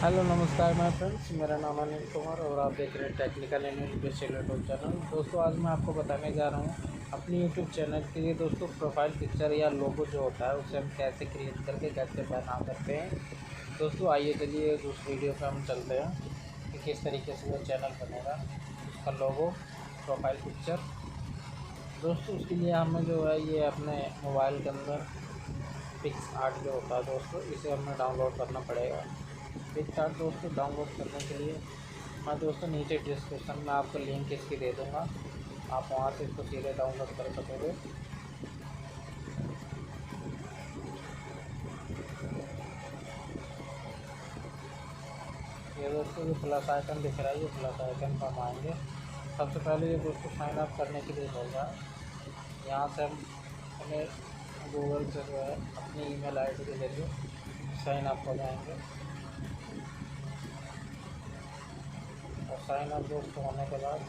Hello नमस्कार my friends, मेरा नाम अनिल कुमार और आप देख रहे हैं technical and industrial YouTube channel. दोस्तों, आज मैं आपको बताने जा रहा हूँ अपनी यूट्यूब चैनल के लिए दोस्तों प्रोफाइल पिक्चर या लोगो जो होता है उसे हम कैसे क्रिएट करके कैसे बना सकते हैं। दोस्तों आइए चलिए उस वीडियो पर हम चलते हैं कि किस तरीके से वो चैनल बनेगा, उसका लोगो, प्रोफाइल पिक्चर। दोस्तों उसके लिए हमें जो है ये अपने मोबाइल के अंदर पिक्स आर्ट जो होता है दोस्तों, इसे हमें डाउनलोड करना पड़ेगा। पिक्स आर्ट दोस्तों डाउनलोड करने के लिए मैं दोस्तों नीचे डिस्क्रिप्शन में आपको लिंक इसकी दे दूँगा, आप वहाँ से इसको सीधे डाउनलोड कर सकोगे। ये दोस्तों जो प्लस आइकन दिख रहा है, ये प्लस आइकन पर हम आएंगे। सबसे पहले ये दोस्तों साइन अप करने के लिए बोल रहा है। यहाँ से हम अपने गूगल से जो है अपनी ईमेल आईडी के जरिए साइन अप हो जाएंगे। और साइन अप दोस्तों होने के बाद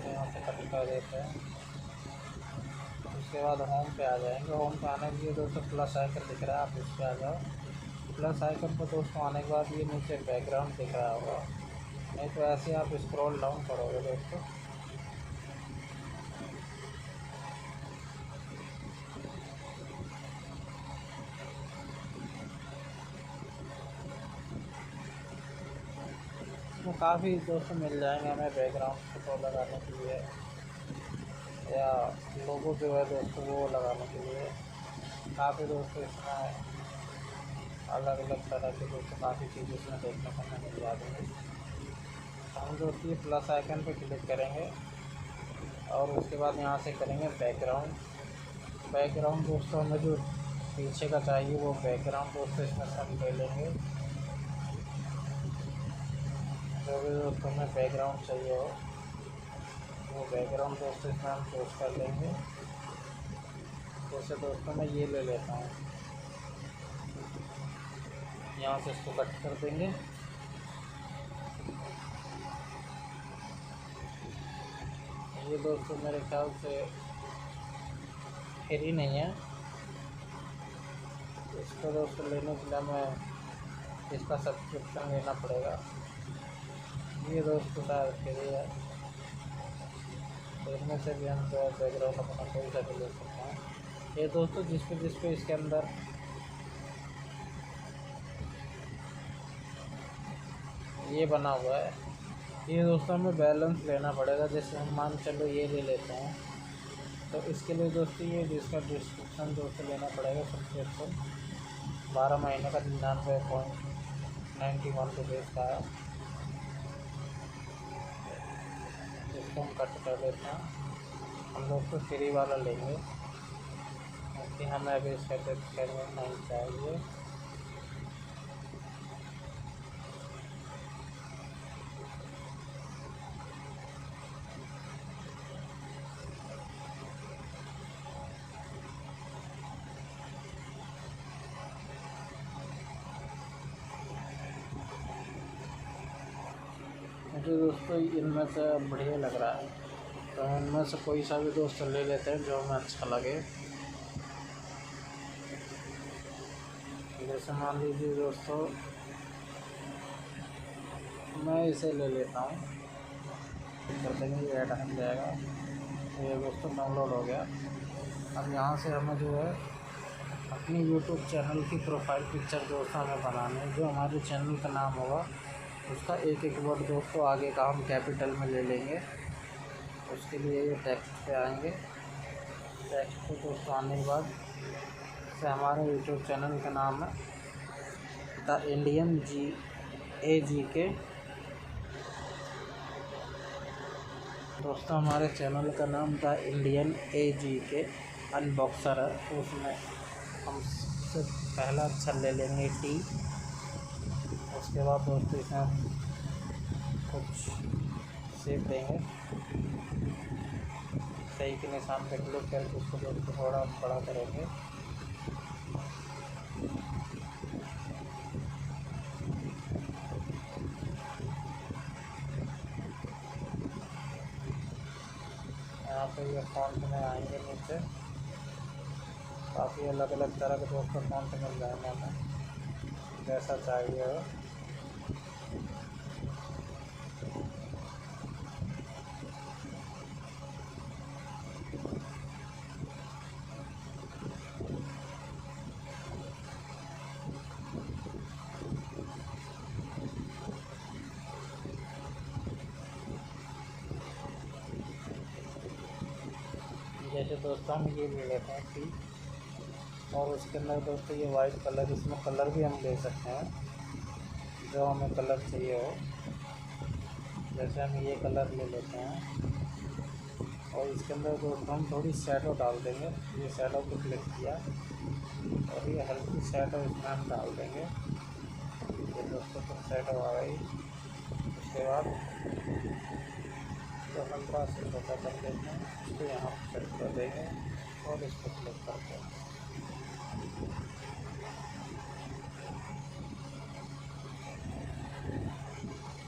यहाँ से कट कर देते हैं। उसके बाद होम पे आ जाएंगे। होम पे आने के लिए दोस्तों प्लस आइकन दिख रहा है, आप इस पर आ जाओ। प्लस आइकन पर दोस्तों आने के बाद ये नीचे बैकग्राउंड दिख रहा होगा, नहीं तो ऐसे आप स्क्रॉल डाउन करोगे दोस्तों तो काफ़ी दोस्तों मिल जाएंगे हमें बैकग्राउंड फोटो लगाने के लिए या लोगो जो है दोस्तों वो लगाने के लिए। काफ़ी दोस्तों इसमें अलग अलग तरह के दोस्तों काफ़ी चीज़ इसमें देखने को हमें मिल जाती है। हम दोस्तों ये प्लस आइकन पे क्लिक करेंगे और उसके बाद यहाँ से करेंगे बैकग्राउंड। बैकग्राउंड दोस्तों हमें जो पीछे का चाहिए वो बैकग्राउंड दोस्तों इसमें से हम ले लेंगे। जो भी दोस्तों हमें बैकग्राउंड चाहिए हो वो बैकग्राउंड दोस्तों इसमें हम चूज़ कर लेंगे। जैसे दोस्तों मैं ये ले लेता हूँ, यहाँ से इसको कट कर देंगे। ये दोस्तों मेरे ख्याल से फ्री नहीं है, इसको दोस्तों लेने के लिए हमें इसका सब्सक्रिप्शन लेना पड़ेगा। ये दोस्तों शायद फ्री है, तो इनमें से भी हम जो बैकग्राउंड अपना कोई सा भी ले सकते हैं। ये दोस्तों जिस पे इसके अंदर ये बना हुआ है, ये दोस्तों हमें बैलेंस लेना पड़ेगा। जैसे हम मान चलो ये ले लेते हैं, तो इसके लिए दोस्तों ये जिसका डिस्क्रिप्शन दोस्तों लेना पड़ेगा सब्सक्रिप्शन 12 महीने का 99.91 रुपीज़ का है। इसको हम कट कर देते हैं। हम दोस्तों फ्री वाला लेंगे क्योंकि हमें अभी इसका डिस्क्रिप्शन नहीं चाहिए। मुझे दोस्तों इनमें से बढ़िया लग रहा है, तो इनमें से कोई सा भी दोस्तों ले लेते हैं जो हमें अच्छा लगे। जैसे मान लीजिए दोस्तों मैं इसे ले लेता हूँ, कर देंगे, ये ऐड हो जाएगा। ये दोस्तों डाउनलोड हो गया। अब यहाँ से हमें जो है अपनी YouTube चैनल की प्रोफाइल पिक्चर दोस्तों हमें बनानी है। जो हमारे चैनल का नाम होगा उसका एक एक वर्ड दोस्तों आगे का हम कैपिटल में ले लेंगे। उसके लिए ये टेक्स्ट पे आएंगे। टेक्स्ट पे दोस्तों आने के बाद से हमारे यूट्यूब चैनल का नाम है द इंडियन AGK। दोस्तों हमारे चैनल का नाम द इंडियन AGK अनबॉक्सर है, तो उसमें हम सबसे पहला अक्षर ले लेंगे T। उसके बाद दोस्तों इसमें कुछ शेप देंगे, सही के निशान पे क्लिक करके उसको दोस्तों थोड़ा बड़ा करेंगे। यहाँ पे ये फॉन्ट में आएंगे नीचे, काफ़ी अलग अलग तरह के दोस्तों फॉन्ट मिल जाएंगे हमें, जैसा चाहिए हो। तो दोस्तों हम ये ले लेते हैं पी, और उसके अंदर दोस्तों ये वाइट कलर, इसमें कलर भी हम ले सकते हैं जो हमें कलर चाहिए हो। जैसे हम ये कलर ले लेते हैं और इसके अंदर दोस्तों हम थोड़ी शैडो डाल देंगे। ये शैडो को क्लिक किया और ये हल्की शैडो इसमें हम डाल देंगे। ये दोस्तों तो शैडो आ गई। उसके बाद तो हल्का से छोटा कर देते हैं, इसको यहाँ सेट कर देंगे और इसको क्लिक करते हैं।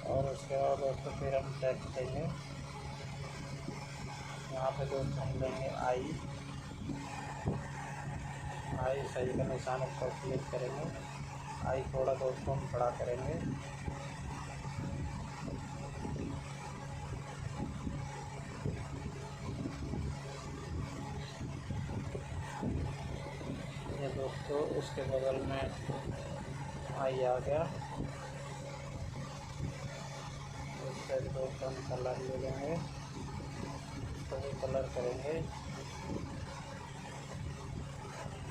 और उसके बाद दोस्तों फिर हम टेक्स्ट देंगे। यहाँ पे दोस्तों हम लेंगे आई सही का निशान ऊपर क्लिक करेंगे। आई थोड़ा दोस्तों हम बड़ा करेंगे। ये दोस्तों उसके बगल में आई आ गया। इस साइड दोस्तों हम कलर ले लेंगे, तो भी कलर करेंगे।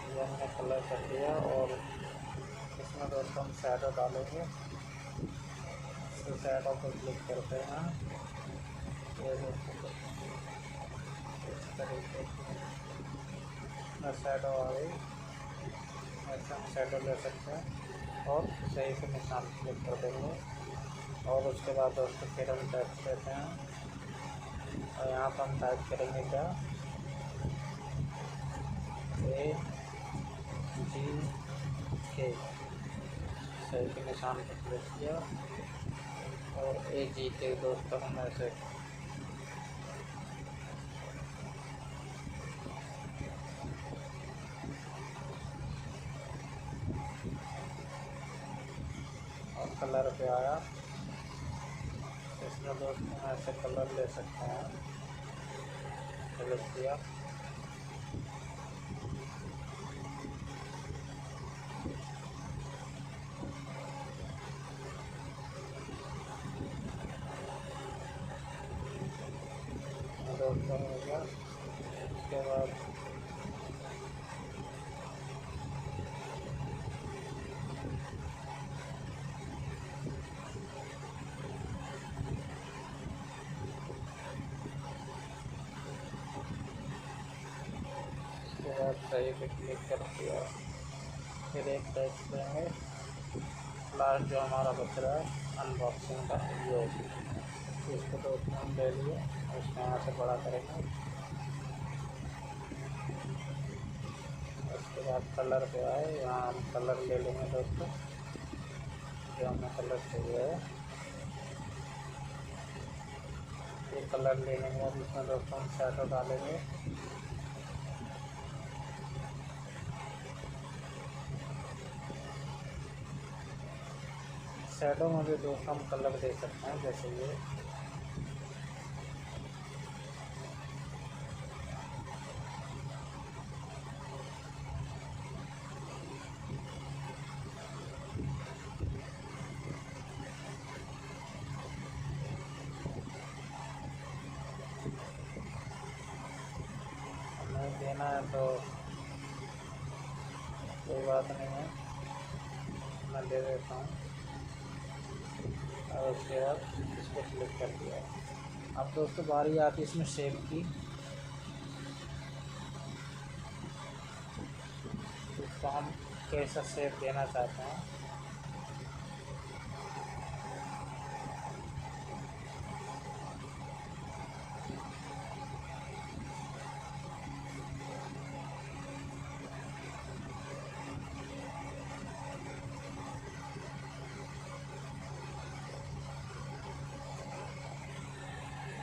ये हमने कलर कर दिया और इसमें दोस्तों हम शैडो डालेंगे। तो शैडो को क्लिक करते हैं। ये दोस्तों इस तरीके से शैडो आ गई। ऐसे हम शैडो ले सकते हैं और सही से निशान क्लिक कर देंगे। और उसके बाद दोस्तों फिर हम टेक्स्ट देते हैं और यहाँ पर हम टाइप करेंगे क्या, AGK, सही के निशान पर क्लिक किया और AGK दोस्तों हम ऐसे और कलर पे आया। इसमें दोस्तों ऐसे कलर ले सकते हैं, क्लिक किया। दोस्तों हो गया। उसके बाद सही पे क्लिक कर दिया। फिर एक टेक्स्ट देंगे। लास्ट जो हमारा बच रहा है अनबॉक्सिंग का, ये इसको दोस्तों हम ले लिए और इसको यहाँ से बड़ा करेंगे। उसके बाद कलर पे आए, यहाँ हम कलर ले लेंगे दोस्तों जो हमें कलर चाहिए है। ये कलर ले लेंगे और इसमें दोस्तों हम शैडो डालेंगे। शैडो में भी दोस्तों हम कलर दे सकते हैं, जैसे ये हमें देना है तो कोई बात नहीं है, मैं दे देता हूँ। और उसके बाद इसको क्लिक कर दिया। अब दोस्तों बारी आती है इसमें शेप की। इसको हम कैसा शेप देना चाहते हैं।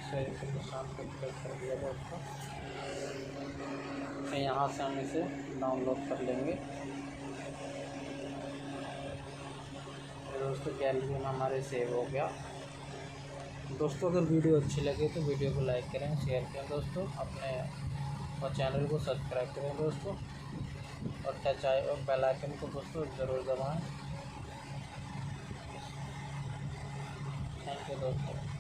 सही से निशान को क्लिक कर दिया दोस्तों। तो यहाँ से हम इसे डाउनलोड कर लेंगे। दोस्तों गैलरी में हमारे सेव हो गया। दोस्तों अगर वीडियो अच्छी लगे तो वीडियो को लाइक करें, शेयर करें दोस्तों, अपने और चैनल को सब्सक्राइब करें दोस्तों, और टच आए और बेल आइकन को दोस्तों ज़रूर दबाएं। थैंक यू दोस्तों।